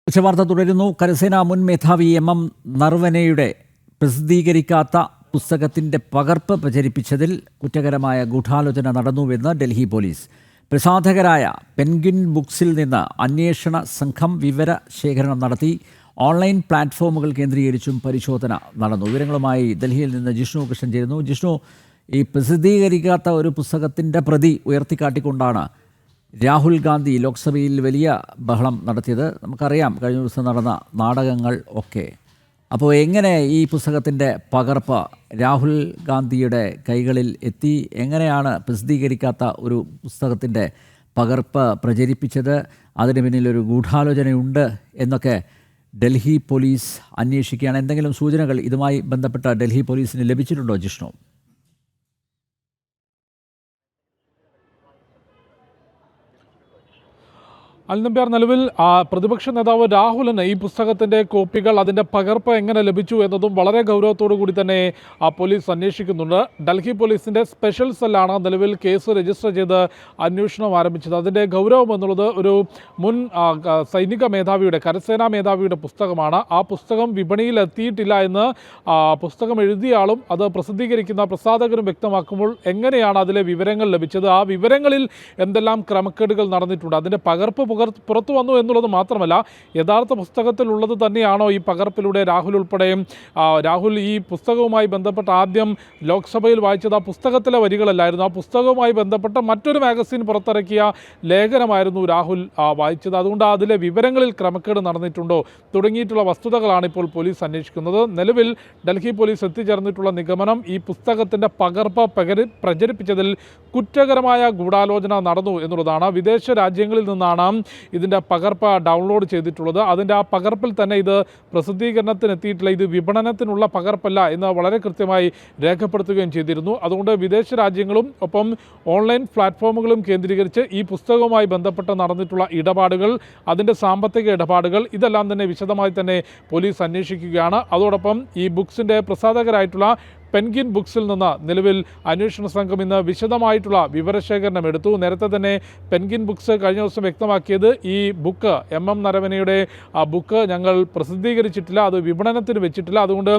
ഉച്ചവാർത്ത തുടരുന്നു. കരസേനാ മുൻ മേധാവി എം നർവനെയുടെ പ്രസിദ്ധീകരിക്കാത്ത പുസ്തകത്തിൻ്റെ പകർപ്പ് പ്രചരിപ്പിച്ചതിൽ കുറ്റകരമായ ഗൂഢാലോചന നടന്നുവെന്ന് ഡൽഹി പോലീസ്. പ്രസാധകരായ പെൻഗ്വിൻ ബുക്സിൽ നിന്ന് അന്വേഷണ സംഘം വിവര ശേഖരണം നടത്തി. ഓൺലൈൻ പ്ലാറ്റ്ഫോമുകൾ കേന്ദ്രീകരിച്ചും പരിശോധന നടന്നു. വിവരങ്ങളുമായി ഡൽഹിയിൽ നിന്ന് ജിഷ്ണു കൃഷ്ണൻ ചേരുന്നു. ജിഷ്ണു, ഈ പ്രസിദ്ധീകരിക്കാത്ത ഒരു പുസ്തകത്തിൻ്റെ പ്രതി ഉയർത്തിക്കാട്ടിക്കൊണ്ടാണ് രാഹുൽ ഗാന്ധി ലോക്സഭയിൽ വലിയ ബഹളം നടത്തിയത്. നമുക്കറിയാം കഴിഞ്ഞ ദിവസം നടന്ന നാടകങ്ങൾ ഒക്കെ. അപ്പോൾ എങ്ങനെ ഈ പുസ്തകത്തിൻ്റെ പകർപ്പ് രാഹുൽ ഗാന്ധിയുടെ കൈകളിൽ എത്തി? എങ്ങനെയാണ് പ്രസിദ്ധീകരിക്കാത്ത ഒരു പുസ്തകത്തിൻ്റെ പകർപ്പ് പ്രചരിപ്പിച്ചത്? അതിന് പിന്നിലൊരു ഗൂഢാലോചനയുണ്ട് എന്നൊക്കെ ഡൽഹി പോലീസ് അന്വേഷിക്കുകയാണ്. എന്തെങ്കിലും സൂചനകൾ ഇതുമായി ബന്ധപ്പെട്ട ഡൽഹി പോലീസിന് ലഭിച്ചിട്ടുണ്ടോ ജിഷ്ണു? അൽനമ്പ്യാർ, നിലവിൽ പ്രതിപക്ഷ നേതാവ് രാഹുലിന് ഈ പുസ്തകത്തിൻ്റെ കോപ്പികൾ, അതിൻ്റെ പകർപ്പ് എങ്ങനെ ലഭിച്ചു എന്നതും വളരെ ഗൗരവത്തോടു കൂടി തന്നെ പോലീസ് അന്വേഷിക്കുന്നുണ്ട്. ഡൽഹി പോലീസിൻ്റെ സ്പെഷ്യൽ സെല്ലാണ് നിലവിൽ കേസ് രജിസ്റ്റർ ചെയ്ത് അന്വേഷണം ആരംഭിച്ചത്. അതിൻ്റെ ഗൗരവം എന്നുള്ളത് ഒരു മുൻ സൈനിക മേധാവിയുടെ, കരസേനാ മേധാവിയുടെ പുസ്തകമാണ്. ആ പുസ്തകം വിപണിയിൽ എത്തിയിട്ടില്ല എന്ന് പുസ്തകം എഴുതിയ ആളും അത് പ്രസിദ്ധീകരിക്കുന്ന പ്രസാധകരും വ്യക്തമാക്കുമ്പോൾ എങ്ങനെയാണ് അതിലെ വിവരങ്ങൾ ലഭിച്ചത്? ആ വിവരങ്ങളിൽ എന്തെല്ലാം ക്രമക്കേടുകൾ നടന്നിട്ടുണ്ട്? അതിൻ്റെ പകർപ്പ് പുറത്തു വന്നു എന്നുള്ളത് മാത്രമല്ല, യഥാർത്ഥ പുസ്തകത്തിലുള്ളത് തന്നെയാണോ ഈ പകർപ്പിലൂടെ രാഹുൽ ഉൾപ്പെടെയും രാഹുൽ ഈ പുസ്തകവുമായി ബന്ധപ്പെട്ട് ആദ്യം ലോക്സഭയിൽ വായിച്ചത് ആ പുസ്തകത്തിലെ വരികളല്ലായിരുന്നു. ആ പുസ്തകവുമായി ബന്ധപ്പെട്ട മറ്റൊരു മാഗസിൻ പുറത്തിറക്കിയ ലേഖനമായിരുന്നു രാഹുൽ വായിച്ചത്. അതുകൊണ്ട് അതിലെ വിവരങ്ങളിൽ ക്രമക്കേട് നടന്നിട്ടുണ്ടോ തുടങ്ങിയിട്ടുള്ള വസ്തുതകളാണ് ഇപ്പോൾ പോലീസ് അന്വേഷിക്കുന്നത്. നിലവിൽ ഡൽഹി പോലീസ് എത്തിച്ചേർന്നിട്ടുള്ള നിഗമനം, ഈ പുസ്തകത്തിൻ്റെ പകർപ്പ് പ്രചരിപ്പിച്ചതിൽ കുറ്റകരമായ ഗൂഢാലോചന നടന്നു എന്നുള്ളതാണ്. വിദേശ രാജ്യങ്ങളിൽ നിന്നാണ് ഇതിൻ്റെ പകർപ്പ് ഡൗൺലോഡ് ചെയ്തിട്ടുള്ളത്. അതിൻ്റെ ആ പകർപ്പിൽ തന്നെ ഇത് പ്രസിദ്ധീകരണത്തിനെത്തിയിട്ടില്ല, ഇത് വിപണനത്തിനുള്ള പകർപ്പല്ല എന്ന് വളരെ കൃത്യമായി രേഖപ്പെടുത്തുകയും ചെയ്തിരുന്നു. അതുകൊണ്ട് വിദേശ രാജ്യങ്ങളും ഒപ്പം ഓൺലൈൻ പ്ലാറ്റ്ഫോമുകളും കേന്ദ്രീകരിച്ച് ഈ പുസ്തകവുമായി ബന്ധപ്പെട്ട് നടന്നിട്ടുള്ള ഇടപാടുകൾ, അതിൻ്റെ സാമ്പത്തിക ഇടപാടുകൾ, ഇതെല്ലാം തന്നെ വിശദമായി തന്നെ പോലീസ് അന്വേഷിക്കുകയാണ്. അതോടൊപ്പം ഈ ബുക്സിൻ്റെ പ്രസാധകരായിട്ടുള്ള പെൻഗ്വിൻ ബുക്സിൽ നിന്ന് നിലവിൽ അന്വേഷണ സംഘം ഇന്ന് വിശദമായിട്ടുള്ള വിവരശേഖരണം എടുത്തു. നേരത്തെ തന്നെ പെൻഗ്വിൻ ബുക്സ് കഴിഞ്ഞ ദിവസം വ്യക്തമാക്കിയത്, ഈ ബുക്ക് എം നരവനെയുടെ ആ ബുക്ക് ഞങ്ങൾ പ്രസിദ്ധീകരിച്ചിട്ടില്ല, അത് വിപണനത്തിന് വെച്ചിട്ടില്ല, അതുകൊണ്ട്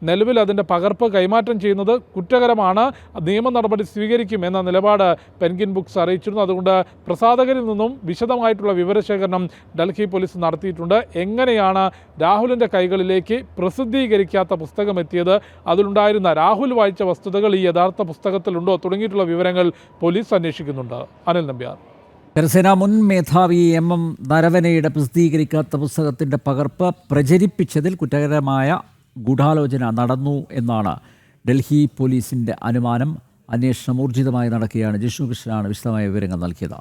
നിലവിൽ അതിൻ്റെ പകർപ്പ് കൈമാറ്റം ചെയ്യുന്നത് കുറ്റകരമാണ്, നിയമ നടപടി സ്വീകരിക്കും എന്ന നിലപാട് പെൻഗ്വിൻ ബുക്സ് അറിയിച്ചിരുന്നു. അതുകൊണ്ട് പ്രസാധകരിൽ നിന്നും വിശദമായിട്ടുള്ള വിവരശേഖരണം ഡൽഹി പോലീസ് നടത്തിയിട്ടുണ്ട്. എങ്ങനെയാണ് രാഹുലിൻ്റെ കൈകളിലേക്ക് പ്രസിദ്ധീകരിക്കാത്ത പുസ്തകം എത്തിയത്, അതിലുണ്ടായിരുന്ന രാഹുൽ വായിച്ച വസ്തുതകൾ ഈ യഥാർത്ഥ പുസ്തകത്തിലുണ്ടോ തുടങ്ങിയിട്ടുള്ള വിവരങ്ങൾ പോലീസ് അന്വേഷിക്കുന്നുണ്ട്. അനിൽ നമ്പ്യാർ. കരസേനാ മുൻ മേധാവി എം നരവനെയുടെ പ്രസിദ്ധീകരിക്കാത്ത പുസ്തകത്തിൻ്റെ പകർപ്പ് പ്രചരിപ്പിച്ചതിൽ കുറ്റകരമായ ഗൂഢാലോചന നടന്നു എന്നാണ് ഡൽഹി പോലീസിൻ്റെ അനുമാനം. അന്വേഷണം ഊർജിതമായി നടക്കുകയാണ്. ജിഷ്ണു കൃഷ്ണനാണ് വിശദമായ വിവരങ്ങൾ നൽകിയത്.